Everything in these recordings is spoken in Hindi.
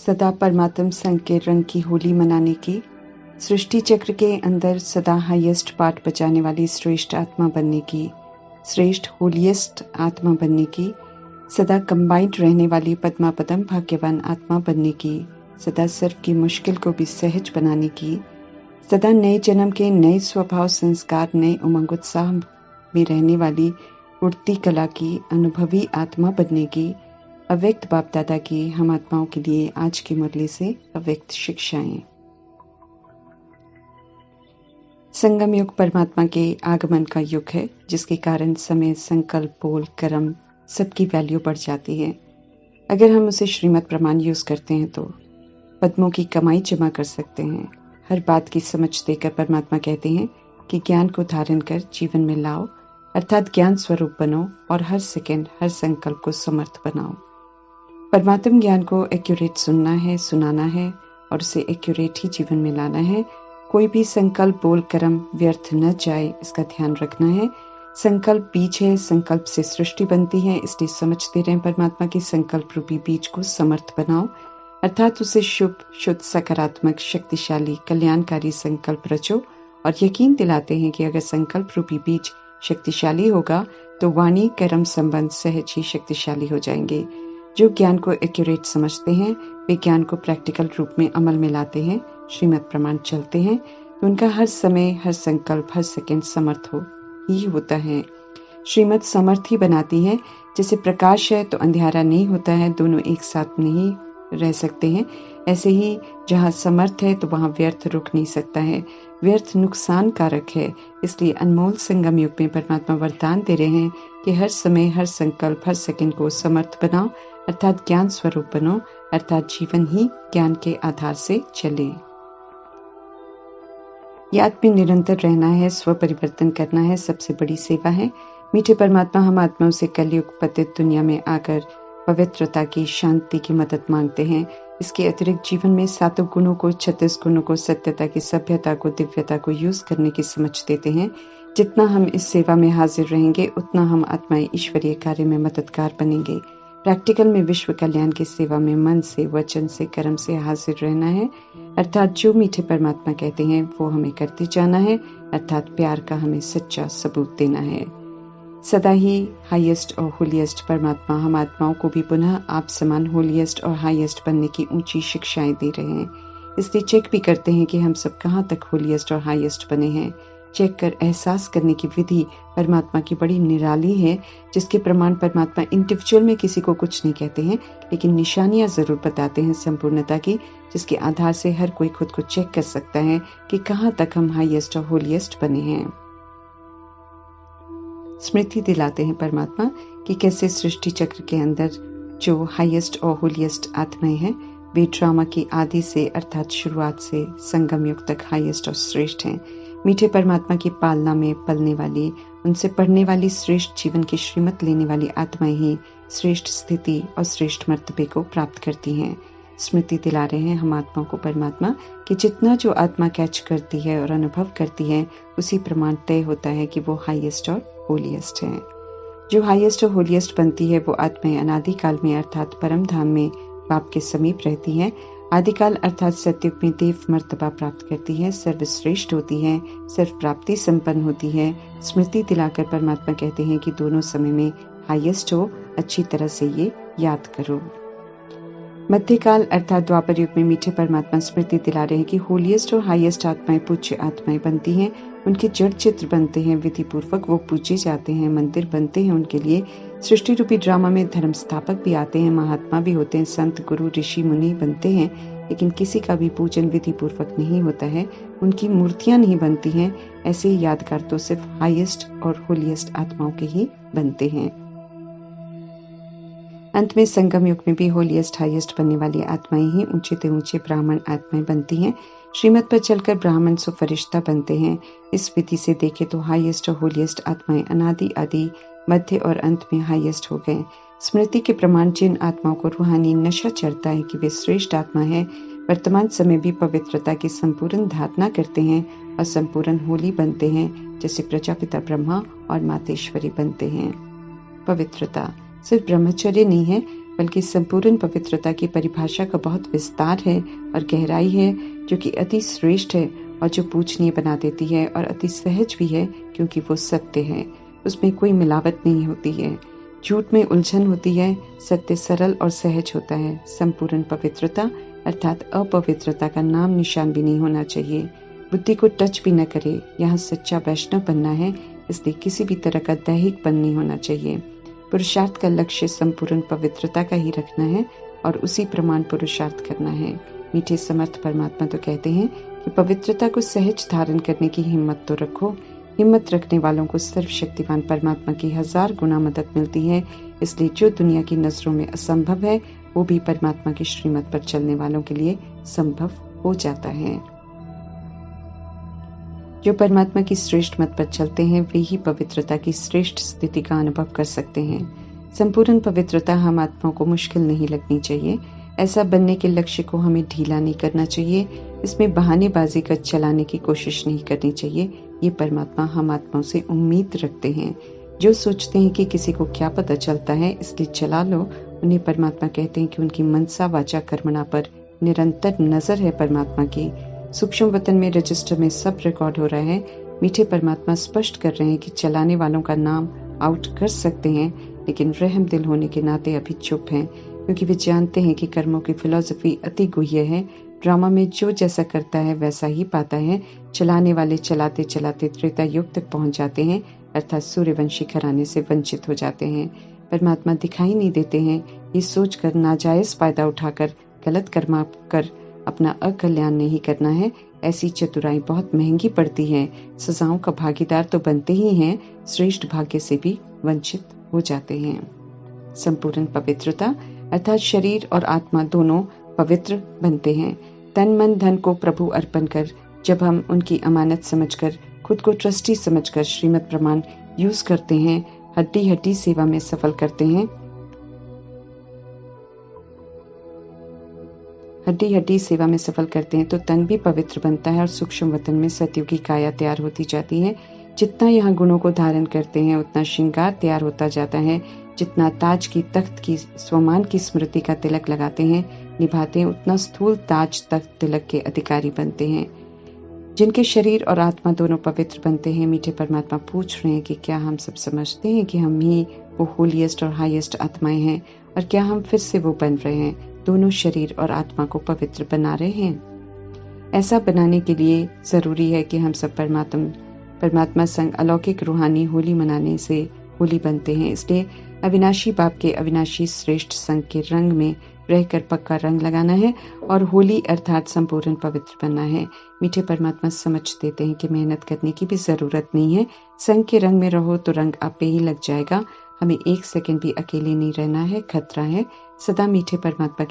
सदा परमात्म संग के रंग की होली मनाने की, सृष्टि चक्र के अंदर सदा हाईएस्ट पार्ट बजाने वाली श्रेष्ठ आत्मा बनने की, श्रेष्ठ होलीएस्ट आत्मा बनने की, सदा कंबाइंड रहने वाली पद्मापदम भाग्यवान आत्मा बनने की, सदा सर्व की मुश्किल को भी सहज बनाने की, सदा नए जन्म के नए स्वभाव संस्कार नए उमंग उत्साह में रहने वाली उड़ती कला की अनुभवी आत्मा बनने की, अव्यक्त बाप दादा की हम आत्माओं के लिए आज की मुरली से अव्यक्त शिक्षाएं। संगम युग परमात्मा के आगमन का युग है, जिसके कारण समय, संकल्प, बोल, कर्म सबकी वैल्यू बढ़ जाती है। अगर हम उसे श्रीमत प्रमाण यूज करते हैं तो पद्मों की कमाई जमा कर सकते हैं। हर बात की समझ देकर परमात्मा कहते हैं कि ज्ञान को धारण कर जीवन में लाओ, अर्थात ज्ञान स्वरूप बनो और हर सेकंड हर संकल्प को समर्थ बनाओ। परमात्म ज्ञान को एक्यूरेट सुनना है, सुनाना है और उसे एक्यूरेट ही जीवन में लाना है। कोई भी संकल्प, बोल, कर्म व्यर्थ न जाए, इसका ध्यान रखना है। संकल्प बीज है, संकल्प से सृष्टि बनती है, इसलिए समझते रहें परमात्मा के संकल्प रूपी बीज को समर्थ बनाओ, अर्थात उसे शुभ, शुद्ध, सकारात्मक, शक्तिशाली, कल्याणकारी संकल्प रचो और यकीन दिलाते हैं कि अगर संकल्प रूपी बीज शक्तिशाली होगा तो वाणी, कर्म संबंध सहज ही शक्तिशाली हो जाएंगे। जो ज्ञान को एक्यूरेट समझते हैं वे ज्ञान को प्रैक्टिकल रूप में अमल में लाते हैं, श्रीमत प्रमाण चलते हैं तो उनका हर समय, हर संकल्प, हर सेकंड समर्थ ही होता है। श्रीमत समर्थ ही बनाती है। जैसे प्रकाश है तो अंधेरा नहीं होता है, दोनों एक साथ नहीं रह सकते हैं। ऐसे ही जहाँ समर्थ है तो वहाँ व्यर्थ रुक नहीं सकता है। व्यर्थ नुकसान कारक है, इसलिए अनमोल संगम युग में परमात्मा वरदान दे रहे हैं कि हर समय, हर संकल्प, हर सेकंड को समर्थ बनाओ, अर्थात ज्ञान स्वरूप बनो, अर्थात जीवन ही ज्ञान के आधार से चले। याद में निरंतर रहना है, स्व परिवर्तन करना है, सबसे बड़ी सेवा है। मीठे परमात्मा हम आत्माओं से कलयुग पतित दुनिया में आकर पवित्रता की, शांति की मदद मांगते हैं। इसके अतिरिक्त जीवन में 7 गुणों को, 36 गुणों को, सत्यता की, सभ्यता को, दिव्यता को यूज करने की समझ देते हैं। जितना हम इस सेवा में हाजिर रहेंगे उतना हम आत्माएं ईश्वरीय कार्य में मददगार बनेंगे। प्रैक्टिकल में विश्व कल्याण की सेवा में मन से, वचन से, कर्म से हाजिर रहना है, अर्थात जो मीठे परमात्मा कहते हैं वो हमें करते जाना है, अर्थात प्यार का हमें सच्चा सबूत देना है। सदा ही हाईएस्ट और होलीएस्ट परमात्मा हम आत्माओं को भी पुनः आप समान होलीएस्ट और हाईएस्ट बनने की ऊंची शिक्षाएं दे रहे हैं। इसलिए चेक भी करते हैं कि हम सब कहाँ तक होलीएस्ट और हाईएस्ट बने हैं। चेक कर एहसास करने की विधि परमात्मा की बड़ी निराली है, जिसके प्रमाण परमात्मा इंडिविजुअल में किसी को कुछ नहीं कहते हैं, लेकिन निशानियां जरूर बताते हैं संपूर्णता की, जिसके आधार से हर कोई खुद को चेक कर सकता है कि कहाँ तक हम हाईएस्ट और होलीएस्ट बने हैं। स्मृति दिलाते हैं परमात्मा कि कैसे सृष्टि चक्र के अंदर जो हाईएस्ट और होलीएस्ट आत्माएं हैं वे ड्रामा की आदि से, अर्थात शुरुआत से संगम युग तक हाईएस्ट और श्रेष्ठ हैं। मीठे परमात्मा की पालना में पलने वाली, उनसे पढ़ने वाली, श्रेष्ठ जीवन की श्रीमत लेने वाली आत्माएं ही श्रेष्ठ स्थिति और श्रेष्ठ मर्तबे को प्राप्त करती हैं। स्मृति दिला रहे हैं हम आत्माओं को परमात्मा कि जितना जो आत्मा कैच करती है और अनुभव करती है उसी प्रमाण तय होता है कि वो हाईएस्ट और होलीएस्ट है। जो हाईएस्ट और होलीएस्ट बनती है वो आत्माएं अनादिकाल में, अर्थात परम धाम में बाप के समीप रहती हैं। आदिकाल अर्थात सतयुग में देव मर्तबा प्राप्त करती है, सर्वश्रेष्ठ होती है, सर्व प्राप्ति संपन्न होती है। स्मृति दिलाकर परमात्मा कहते हैं कि दोनों समय में हाईएस्ट हो, अच्छी तरह से ये याद करो। मध्यकाल अर्थात द्वापर युग में मीठे परमात्मा स्मृति दिला रहे हैं कि होलीएस्ट और हाईएस्ट आत्माएं पूज्य आत्माएं बनती हैं। उनके जड़ चित्र बनते हैं, विधि पूर्वक वो पूजे जाते हैं, मंदिर बनते हैं उनके लिए। सृष्टि रूपी ड्रामा में धर्म स्थापक भी आते हैं, महात्मा भी होते हैं, संत, गुरु, ऋषि, मुनि बनते हैं, लेकिन किसी का भी पूजन विधि पूर्वक नहीं होता है, उनकी मूर्तियां नहीं बनती हैं। ऐसे यादगार तो सिर्फ हाईएस्ट और होलीएस्ट आत्माओं के ही बनते हैं। अंत में संगम युग में भी होलीएस्ट, हाईएस्ट बनने वाली आत्माएं ही ऊंचे से ऊंचे ब्राह्मण आत्माएं बनती हैं। श्रीमत पर चलकर ब्राह्मण सो फरिश्ता बनते हैं। इस विधि से देखे तो हाईएस्ट और होलीएस्ट आत्माएं अनादि, आदि, मध्य और अंत में हाईएस्ट हो गए। स्मृति के प्रमाण जिन आत्माओं को रूहानी नशा चढ़ता है कि वे श्रेष्ठ आत्मा है, वर्तमान समय भी पवित्रता की संपूर्ण धारणा करते हैं और संपूर्ण होली बनते हैं, जैसे प्रजापिता ब्रह्मा और मातेश्वरी बनते हैं। पवित्रता सिर्फ ब्रह्मचर्य नहीं है, बल्कि संपूर्ण पवित्रता की परिभाषा का बहुत विस्तार है और गहराई है, जो कि अति श्रेष्ठ है और जो पूजनीय बना देती है, और अति सहज भी है क्योंकि वो सत्य है। उसमें कोई मिलावट नहीं होती है, झूठ में उलझन होती है, सत्य सरल और सहज होता है। संपूर्ण पवित्रता अर्थात अपवित्रता का नाम निशान भी नहीं होना चाहिए, बुद्धि को टच भी न करे। यहाँ सच्चा वैष्णव बनना है, इसलिए किसी भी तरह का दैहिकपन नहीं होना चाहिए। पुरुषार्थ का लक्ष्य संपूर्ण पवित्रता का ही रखना है और उसी प्रमाण पुरुषार्थ करना है। मीठे समर्थ परमात्मा तो कहते हैं कि पवित्रता को सहज धारण करने की हिम्मत तो रखो। हिम्मत रखने वालों को सर्वशक्तिमान परमात्मा की 1000 गुना मदद मिलती है। इसलिए जो दुनिया की नजरों में असंभव है, वो भी परमात्मा की श्रीमत पर चलने वालों के लिए संभव हो जाता है। जो परमात्मा की श्रेष्ठ मत पर चलते हैं, वे ही पवित्रता की श्रेष्ठ स्थिति का अनुभव कर सकते हैं। संपूर्ण पवित्रता हम आत्माओं को मुश्किल नहीं लगनी चाहिए। ऐसा बनने के लक्ष्य को हमें ढीला नहीं करना चाहिए। इसमें बहानेबाजी कर चलाने की कोशिश नहीं करनी चाहिए। ये परमात्मा हम आत्माओं से उम्मीद रखते हैं। जो सोचते हैं कि किसी को क्या पता चलता है इसलिए चला लो, उन्हें परमात्मा कहते हैं कि उनकी मनसा वाचा कर्मणा पर निरंतर नजर है परमात्मा की। सूक्ष्म वतन में रजिस्टर में सब रिकॉर्ड हो रहा है। मीठे परमात्मा स्पष्ट कर रहे हैं कि चलाने वालों का नाम आउट कर सकते हैं, लेकिन रहम दिल होने के नाते अभी चुप हैं, क्योंकि वे जानते हैं कि कर्मों की फिलॉसफी अति गुह्य है। ड्रामा में जो जैसा करता है वैसा ही पाता है। चलाने वाले चलाते चलाते त्रेता युग तक पहुंच जाते हैं, अर्थात सूर्यवंशी घराने से वंचित हो जाते हैं। परमात्मा दिखाई नहीं देते हैं, ये सोचकर नाजायज फायदा उठाकर गलत कर्म कर अपना अकल्याण नहीं करना है। ऐसी चतुराई बहुत महंगी पड़ती है। सजाओं का भागीदार तो बनते ही हैं, श्रेष्ठ भाग्य से भी वंचित हो जाते हैं। संपूर्ण पवित्रता अर्थात शरीर और आत्मा दोनों पवित्र बनते हैं। तन मन धन को प्रभु अर्पण कर जब हम उनकी अमानत समझकर, खुद को ट्रस्टी समझकर श्रीमत प्रमाण यूज करते हैं, हड्डी हड्डी सेवा में सफल करते हैं, हड्डी हड्डी सेवा में सफल करते हैं, तो तन भी पवित्र बनता है और सूक्ष्म वतन में सतयुगी काया तैयार होती जाती है। जितना यहाँ गुणों को धारण करते हैं, उतना श्रृंगार तैयार होता जाता है। जितना ताज की तख्त की स्वमान की स्मृति का तिलक लगाते हैं, निभाते हैं, उतना स्थूल ताज तख्त तिलक के अधिकारी बनते हैं। जिनके शरीर और आत्मा दोनों पवित्र बनते हैं, मीठे परमात्मा पूछ रहे हैं कि क्या हम सब समझते हैं कि हम ही वो होलीएस्ट और हाईएस्ट आत्माएं हैं, और क्या हम फिर से वो बन रहे हैं, दोनों शरीर और आत्मा को पवित्र बना रहे हैं। ऐसा बनाने के लिए जरूरी है कि हम सब परमात्मा संग अलौकिक रूहानी होली मनाने से होली बनते हैं। इसलिए अविनाशी बाप के अविनाशी श्रेष्ठ संग के रंग में रहकर पक्का रंग लगाना है और होली अर्थात संपूर्ण पवित्र बनना है। मीठे परमात्मा समझ देते हैं कि मेहनत करने की भी जरूरत नहीं है। संग के रंग में रहो तो रंग आपे ही लग जाएगा। हमें एक सेकंड भी अकेले नहीं रहना है, खतरा है। सदा मीठे परमात्मा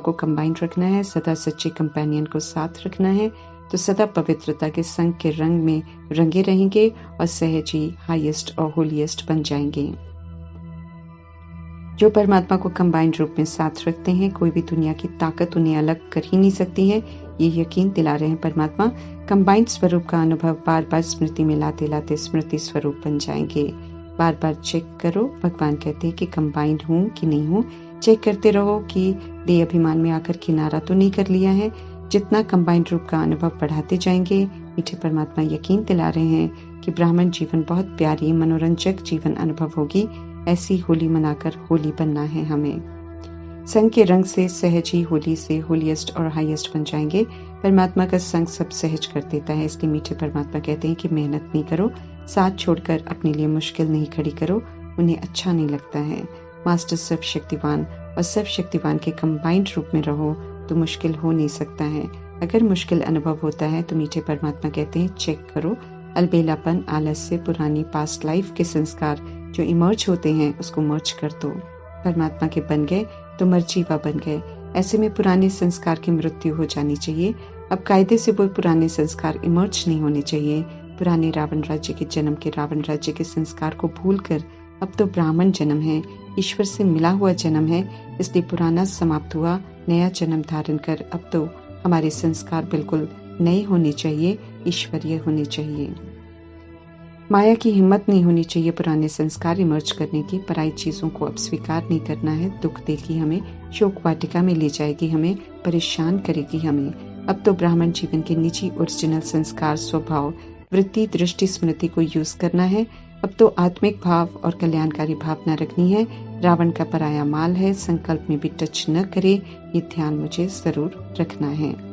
को कंबाइंड रखना है, सदा सच्चे कंपेनियन को साथ रखना है, तो सदा पवित्रता के संग के रंग में रंगे रहेंगे और सहज ही हाईएस्ट और होलीएस्ट बन जाएंगे। जो परमात्मा को कंबाइंड रूप में साथ रखते हैं, कोई भी दुनिया की ताकत उन्हें अलग कर ही नहीं सकती है। ये यकीन दिला रहे हैं परमात्मा। कंबाइंड स्वरूप का अनुभव बार बार स्मृति में लाते लाते स्मृति स्वरूप बन जाएंगे। बार बार चेक करो, भगवान कहते हैं कि कंबाइंड हूँ कि नहीं हूँ। चेक करते रहो कि देह अभिमान में आकर किनारा तो नहीं कर लिया है। जितना कंबाइंड रूप का अनुभव बढ़ाते जाएंगे, मीठे परमात्मा यकीन दिला रहे हैं कि ब्राह्मण जीवन बहुत प्यारी मनोरंजक जीवन अनुभव होगी। ऐसी होली मनाकर होली बनना है हमें। संग के रंग से सहज ही होली से होलीएस्ट और हाईएस्ट बन जाएंगे। परमात्मा का संग सब सहज कर देता है। इसलिए मीठे परमात्मा कहते हैं कि मेहनत नहीं करो, साथ छोड़कर अपने लिए मुश्किल नहीं खड़ी करो, उन्हें अच्छा नहीं लगता है। मास्टर सर्वशक्तिवान और सर्वशक्तिवान के कंबाइंड रूप में रहो तो मुश्किल हो नहीं सकता है। अगर मुश्किल अनुभव होता है तो मीठे परमात्मा कहते हैं चेक करो। अलबेलापन, आलस्य, पुरानी पास्ट लाइफ के संस्कार जो इमर्ज होते हैं उसको मर्ज कर दो। परमात्मा के बन गए तो मर्जीवा बन गए। ऐसे में पुराने संस्कार की मृत्यु हो जानी चाहिए। अब कायदे से वो पुराने संस्कार इमर्ज नहीं होने चाहिए। पुराने रावण राज्य के जन्म के रावण राज्य के संस्कार को भूलकर अब तो ब्राह्मण जन्म है, ईश्वर से मिला हुआ जन्म है। इसलिए पुराना समाप्त हुआ, नया जन्म धारण कर अब तो हमारे संस्कार बिल्कुल नए होने चाहिए, ईश्वरीय होने चाहिए। माया की हिम्मत नहीं होनी चाहिए पुराने संस्कार इमर्ज करने की। पराई चीज़ों को अब स्वीकार नहीं करना है। दुख देगी हमें, शोक वाटिका में ले जाएगी हमें, परेशान करेगी हमें। अब तो ब्राह्मण जीवन के निजी ओरिजिनल संस्कार, स्वभाव, वृत्ति, दृष्टि, स्मृति को यूज करना है। अब तो आत्मिक भाव और कल्याणकारी भावना रखनी है। रावण का पराया माल है, संकल्प में भी टच न करे, ये ध्यान मुझे जरूर रखना है।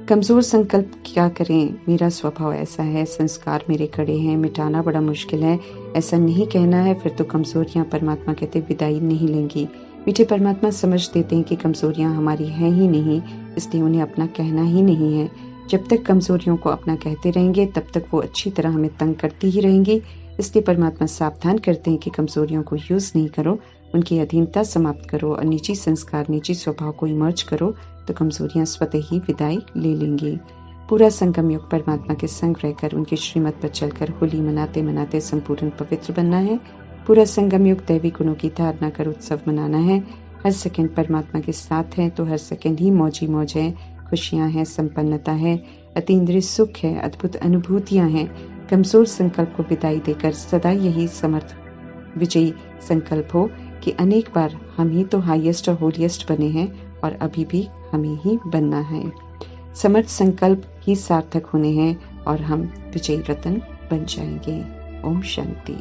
कमजोर संकल्प क्या करें, मेरा स्वभाव ऐसा है, संस्कार मेरे कड़े हैं, मिटाना बड़ा मुश्किल है, ऐसा नहीं कहना है। फिर तो कमजोरियां परमात्मा कहते विदाई नहीं लेंगी। मीठे परमात्मा समझ देते हैं कि कमजोरियां हमारी हैं ही नहीं, इसलिए उन्हें अपना कहना ही नहीं है। जब तक कमजोरियों को अपना कहते रहेंगे तब तक वो अच्छी तरह हमें तंग करती ही रहेंगी। इसलिए परमात्मा सावधान करते हैं कि कमजोरियों को यूज नहीं करो, उनकी अधीनता समाप्त करो और निजी संस्कार, निजी स्वभाव को इमर्ज करो, तो कमजोरियां स्वतः ही विदाई ले लेंगी। पूरा संगम युग परमात्मा के संग रहकर उनकी श्रीमत पर चलकर होली मनाते मनाते संपूर्ण पवित्र बनना है। पूरा संगम युग दैवी गुणों की धारणा कर उत्सव मनाना है। हर सेकंड परमात्मा के साथ है तो हर सेकंड ही मौजी मौज है, खुशियां हैं, संपन्नता है, अतीन्द्रिय सुख है, अद्भुत अनुभूतियां हैं। कमजोर संकल्प को विदाई देकर सदा यही समर्थ विजयी संकल्प हो कि अनेक बार हम ही तो हाईएस्ट और होलीएस्ट बने हैं और अभी भी हमें ही बनना है। समर्थ संकल्प ही सार्थक होने हैं और हम विजयी रत्न बन जाएंगे। ओम शांति।